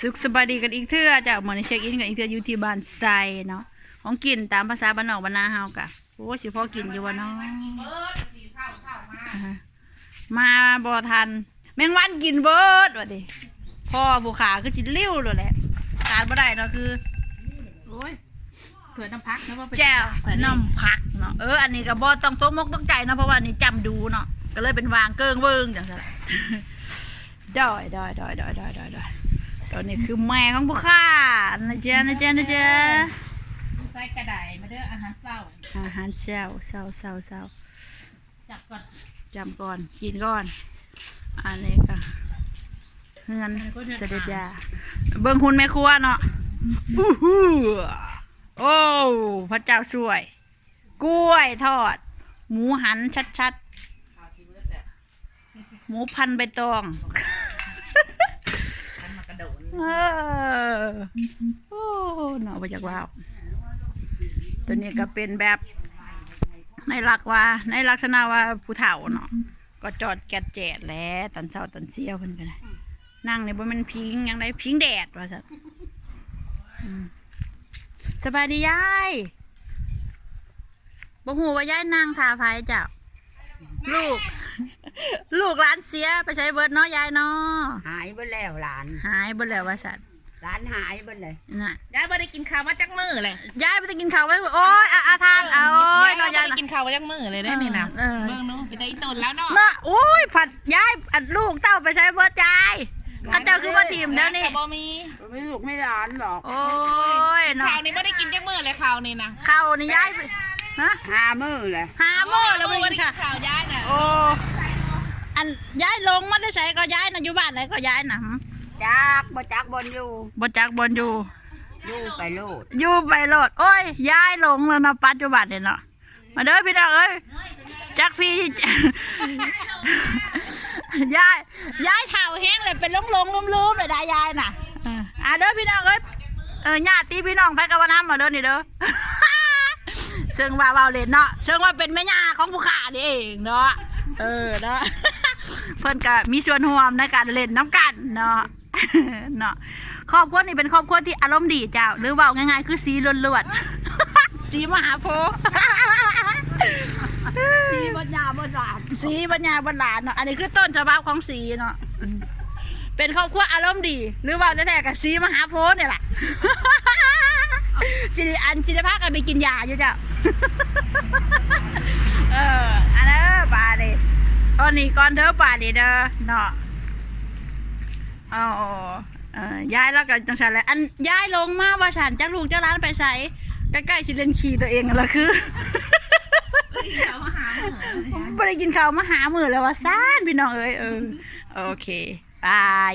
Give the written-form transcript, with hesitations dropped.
สุขสบายดีกันอีกเทื่อจากหมอนี่เช็คอินกันอีกเทื่ออยู่ที่บ้านไซเนาะของกินตามภาษาบ้านนอกบ้านนาเฮากะโอ้สิพ่อกินอยู่วะเนาะมาบ่ทันแมงวันกินเบิดว่ะดิพ่อผู้ขาคือจิลิ้วเลยแหละขาดบ่ได้เนาะคือโอ้ยสวยน้ำพักนะว่าเป็น แจ่วน้ำผักเนาะอันนี้ก็บ่ต้องตกมกต้องใจเนาะเพราะว่านี่จำดูเนาะก็เลยเป็นวางเกิ้งเวิงจังซั่นแหละดอยตอนนี้คือแม่ของผู้ข้านะจ๊ะใส่กระไดมาเด้ออาหารเศร้าอาหารเช้าจับก่อนจำก่อนกินก่อนอันนี้ก็เฮือนเสด็จยาเบิ่งหุ่นแม่ครัวเนาะโอ้พระเจ้าช่วยกล้วยทอดหมูหันชัดหมูพันใบตองโอ้เนาะมาจากว้าวตัวนี้ก็เป็นแบบในลักษณะว่าผู้เฒ่าเนาะก็จอดแกะแจดแล้วตอนเช้าตอนเสี้ยวเพิ่นก็ได้นั่งในบ่แม่นพิงยังได้พิงแดดว่าซั่นสบายดียายบ่ฮู้ว่ายายนั่งท่าไผจ้ะลูกหลานเสียไปใช้เบิดเนาะยายเนาะหายไปแล้วหลาน หายเบิดแล้วว่าซั่นหลานหายไปเลยน่ะยายไม่ได้กินข้าวมาจักมื้อเลยยายไปกินข้าวไว้โอ้ยอาทานเอาโอ้ย ยายไม่ได้กินข้าวมาจักมื้อเลยได้นี่นะเบิ่งนู้นไปได้อีต้นแล้วเนาะน่ะโอ้ยผัดยายลูกเต้าไปใช้เบิดยายข้าเจ้าคือว่าทีมแล้วนี่บ่มี ไม่ลูกไม่หลานหรอกโอ้ยเนาะข้าวนี่ไม่ได้กินจักมื้อเลยข้าวนี่นะข้าวนี่ยายฮะ5 มื้อเลย5 มื้อแล้วบ่กินข้าวยายน่ะโอ้อันยายลงมาได้ใส่ก็ยายน่ะอยู่บ้านไหนก็ยายน่ะจักบนอยู่บ่จักบนอยู่ไปโลดโอ้ยยายลงแล้วนะปัจจุบันเนี่ยเนาะมาเด้อพี่น้องเอ้ยจักพี่ยายเฒ่าแห้งเลยเป็นลงลืมๆเลยได้ยายน่ะเด้อพี่น้องเอ้ยญาติพี่น้องไปกับว่าน้ำมาเด้อนี่เด้อซึ่งว่าเว้าเล่นเนาะซึ่งว่าเป็นแม่ย่าของผู้ขานี่เองเนาะเนาะเพิ่นก็มีส่วนร่วมในการเล่นน้ำกันเนาะครอบครัวนี่เป็นครอบครัวที่อารมณ์ดีเจ้าหรือว่าง่ายๆคือสีล้วนๆสีมหาโพธิ์สีบัญญาบหลานเนาะอันนี้คือต้นฉบับของสีเนาะเป็นครอบครัวอารมณ์ดีหรือว่าแท้ๆกับสีมหาโพธิ์เนี่ยแหละสิริภาคกันไปกินยาอยู่เจ้าอันนั้นป่าเลยตอนนี้ก่อนเด้อป่าเลยเด้อเนาะย้ายแล้วกันจังสันเลยอันย้ายลงมาว่าฉันจากลูกเจ้าร้านไปใส่ใกล้ๆชิเลนขี่ตัวเองละคือไม่ได้กินข้าวมาหามื้อแล้วว่าซ่านพี่น้องเอ้ยโอเคบาย